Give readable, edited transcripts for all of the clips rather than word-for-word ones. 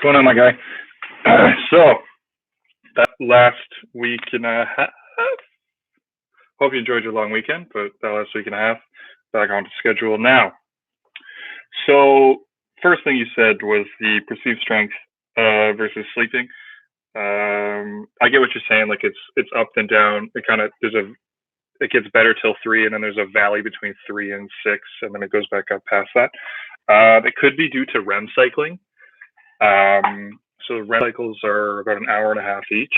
Going on, my guy? So that last week and a half. Hope you enjoyed your long weekend, but that last week and a half back on schedule now. So first thing you said was the perceived strength versus sleeping. I get what you're saying. Like it's up and down. It gets better till 3, and then there's a valley between 3 and 6, and then it goes back up past that. It could be due to REM cycling. So the REM cycles are about an hour and a half each.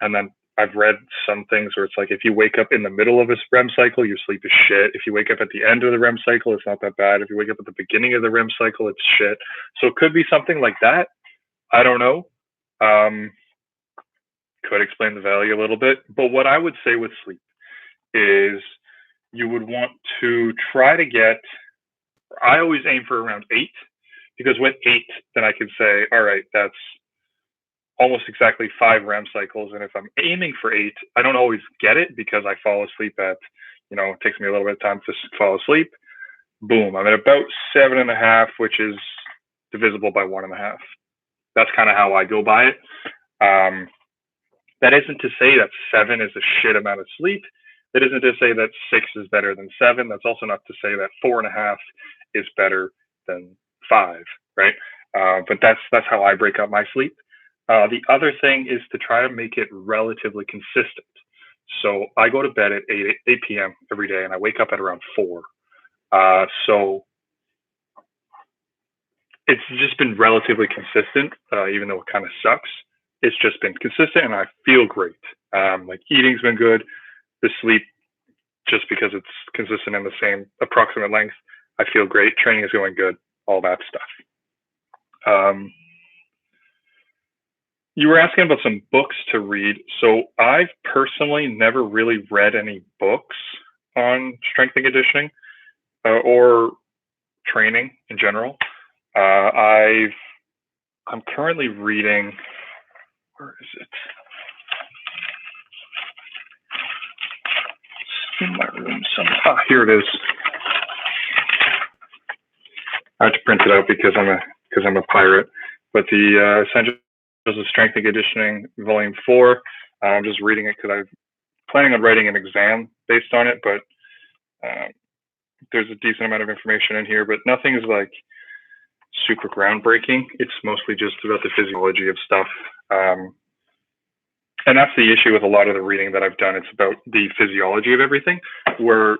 And then I've read some things where it's like, if you wake up in the middle of a REM cycle, your sleep is shit. If you wake up at the end of the REM cycle, it's not that bad. If you wake up at the beginning of the REM cycle, it's shit. So it could be something like that. I don't know. Could explain the value a little bit. But what I would say with sleep is you would want to try to get, I always aim for around 8, because with 8, then I can say, all right, that's almost exactly 5 REM cycles. And if I'm aiming for 8, I don't always get it because I fall asleep at, it takes me a little bit of time to fall asleep. Boom, I'm at about 7.5, which is divisible by 1.5. That's kind of how I go by it. That isn't to say that 7 is a shit amount of sleep. That isn't to say that 6 is better than 7. That's also not to say that 4.5 is better than 5, right? But that's how I break up my sleep. The other thing is to try to make it relatively consistent. So I go to bed at 8 p.m. every day, and I wake up at around 4. So it's just been relatively consistent, even though it kind of sucks. It's just been consistent, and I feel great. Like eating's been good. The sleep, just because it's consistent in the same approximate length, I feel great. Training is going good. All that stuff. You were asking about some books to read. So I've personally never really read any books on strength and conditioning or training in general. I'm currently reading, where is it? It's in my room somewhere. Here it is. I have to print it out because I'm a pirate. But the Essentials of Strength and Conditioning, Volume 4. I'm just reading it because I'm planning on writing an exam based on it. But there's a decent amount of information in here, but nothing is like super groundbreaking. It's mostly just about the physiology of stuff. And that's the issue with a lot of the reading that I've done. It's about the physiology of everything, where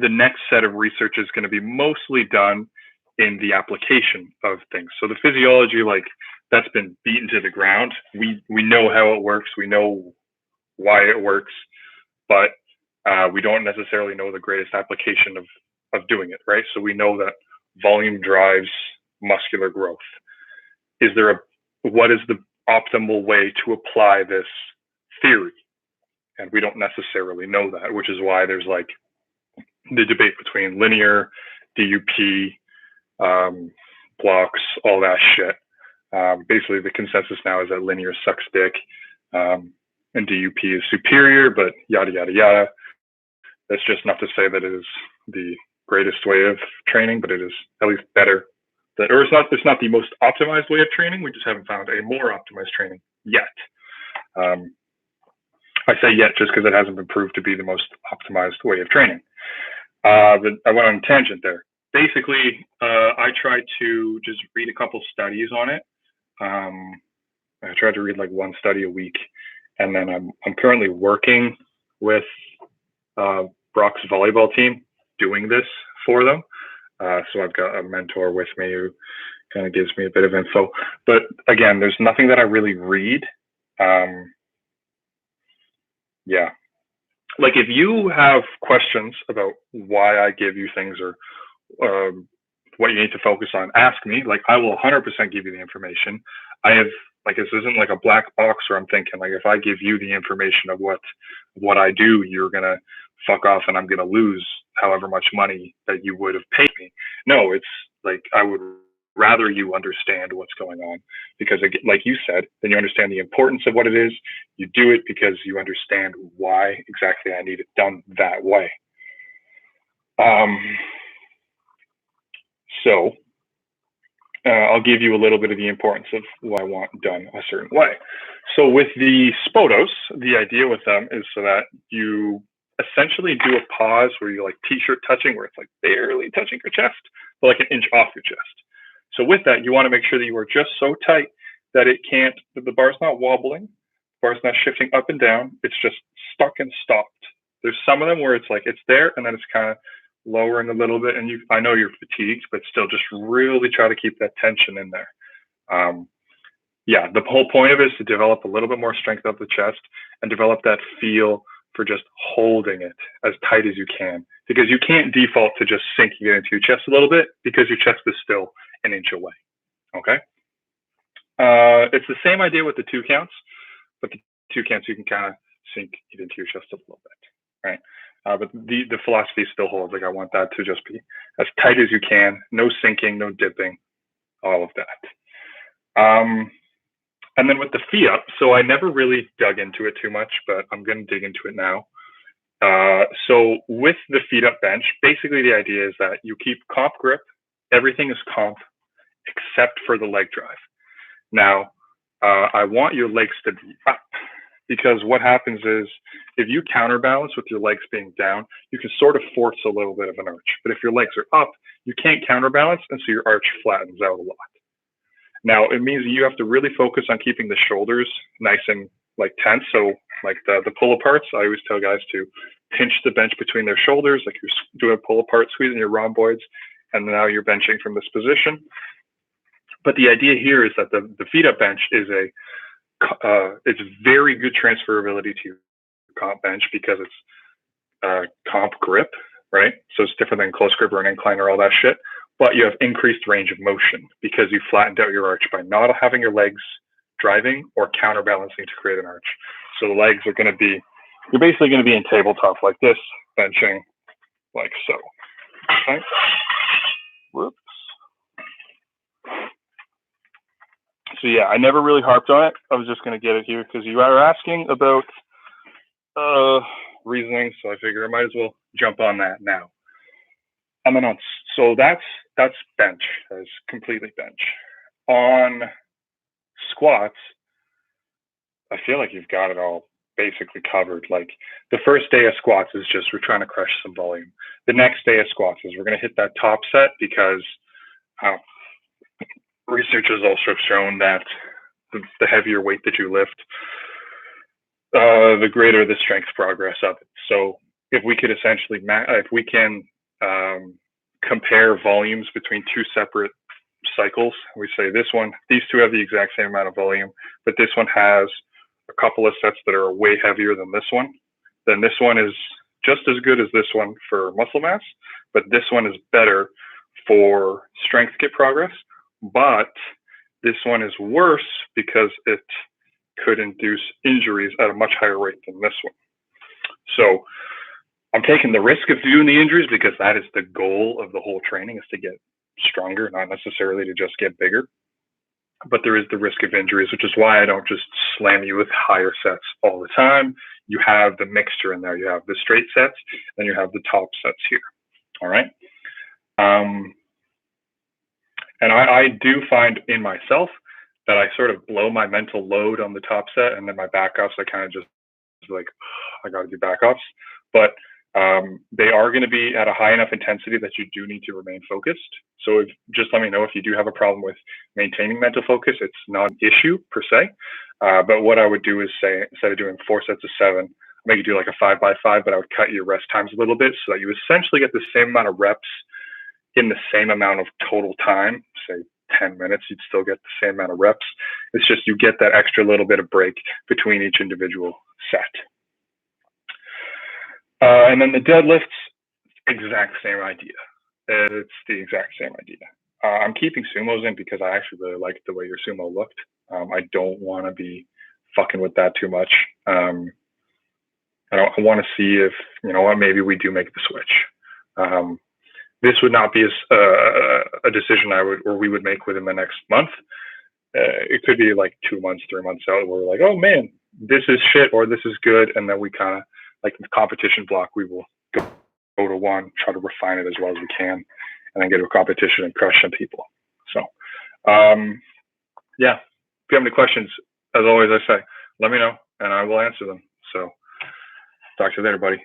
the next set of research is going to be mostly done in the application of things. So the physiology, like, that's been beaten to the ground. We know how it works. We know why it works, but we don't necessarily know the greatest application of doing it, right? So we know that volume drives muscular growth. What is the optimal way to apply this theory? And we don't necessarily know that, which is why there's like the debate between linear, DUP, blocks, all that shit. Basically, the consensus now is that linear sucks dick, and DUP is superior, but yada, yada, yada. That's just not to say that it is the greatest way of training, but it is at least better. It's not the most optimized way of training. We just haven't found a more optimized training yet. I say yet just because it hasn't been proved to be the most optimized way of training. But I went on a tangent there. Basically, I tried to just read a couple studies on it. I tried to read like one study a week, and then I'm currently working with Brock's volleyball team doing this for them. So I've got a mentor with me who kind of gives me a bit of info. But again, there's nothing that I really read. Yeah. Like if you have questions about why I give you things or what you need to focus on, ask me. Like I will 100% give you the information. This isn't like a black box where I'm thinking like if I give you the information of what I do, you're gonna fuck off and I'm gonna lose however much money that you would have paid me. No, it's like I would rather you understand what's going on, because like you said, then you understand the importance of what it is. You do it because you understand why exactly I need it done that way. So I'll give you a little bit of the importance of what I want done a certain way. So with the spotos, the idea with them is so that you essentially do a pause where you like t-shirt touching, where it's like barely touching your chest, but like an inch off your chest. So with that, you want to make sure that you are just so tight that that the bar's not wobbling, the bar's not shifting up and down. It's just stuck and stopped. There's some of them where it's like it's there and then it's kind of lowering a little bit, and I know you're fatigued, but still just really try to keep that tension in there. Yeah, the whole point of it is to develop a little bit more strength up the chest and develop that feel for just holding it as tight as you can, because you can't default to just sinking it into your chest a little bit because your chest is still an inch away. Okay. It's the same idea with the 2 counts, but the 2 counts you can kind of sink it into your chest a little bit, right? But the philosophy still holds. Like I want that to just be as tight as you can, no sinking, no dipping, all of that. And then with the feet up, so I never really dug into it too much, but I'm going to dig into it now. So with the feet up bench, basically the idea is that you keep comp grip. Everything is comp except for the leg drive. Now, I want your legs to be up, because what happens is if you counterbalance with your legs being down, you can sort of force a little bit of an arch. But if your legs are up, you can't counterbalance, and so your arch flattens out a lot. Now, it means you have to really focus on keeping the shoulders nice and like tense. So like the pull aparts, I always tell guys to pinch the bench between their shoulders, like you're doing a pull apart, squeezing your rhomboids, and now you're benching from this position. But the idea here is that the feet up bench is it's very good transferability to your comp bench, because it's comp grip, right? So it's different than close grip or an incline or all that shit. But you have increased range of motion because you flattened out your arch by not having your legs driving or counterbalancing to create an arch. So the legs are going to be, you're basically going to be in tabletop like this, benching like so. Okay. Whoops. So yeah, I never really harped on it. I was just going to get it here because you are asking about reasoning, so I figure I might as well jump on that now. And then so that's bench. That's completely bench. On squats, I feel like you've got it all basically covered. Like the first day of squats is just we're trying to crush some volume. The next day of squats is we're going to hit that top set, because research has also shown that the heavier weight that you lift, the greater the strength progress of it. So if we could essentially, if we can compare volumes between 2 separate cycles, we say these 2 have the exact same amount of volume, but this one has a couple of sets that are way heavier than this one. Then this one is just as good as this one for muscle mass, but this one is better for strength kit progress. But this one is worse because it could induce injuries at a much higher rate than this one. So I'm taking the risk of doing the injuries because that is the goal of the whole training, is to get stronger, not necessarily to just get bigger. But there is the risk of injuries, which is why I don't just slam you with higher sets all the time. You have the mixture in there. You have the straight sets, then you have the top sets here. All right. And I do find in myself that I sort of blow my mental load on the top set, and then my back offs, I kind of just like, I got to do back offs. But they are going to be at a high enough intensity that you do need to remain focused. So just let me know if you do have a problem with maintaining mental focus. It's not an issue per se. But what I would do is say, instead of doing 4 sets of 7, make you do like a 5x5, but I would cut your rest times a little bit so that you essentially get the same amount of reps in the same amount of total time. Say 10 minutes, you'd still get the same amount of reps. It's just you get that extra little bit of break between each individual set. And then the deadlifts, exact same idea. It's the exact same idea. I'm keeping sumos in because I actually really like the way your sumo looked. I don't want to be fucking with that too much. I want to see if, you know what, maybe we do make the switch. This would not be a decision we would make within the next month. It could be like 2 months, 3 months out where we're like, oh man, this is shit or this is good. And then we kind of, like the competition block, we will go to one, try to refine it as well as we can, and then get to a competition and crush some people. So Yeah, if you have any questions, as always, I say, let me know and I will answer them. So talk to you later, buddy.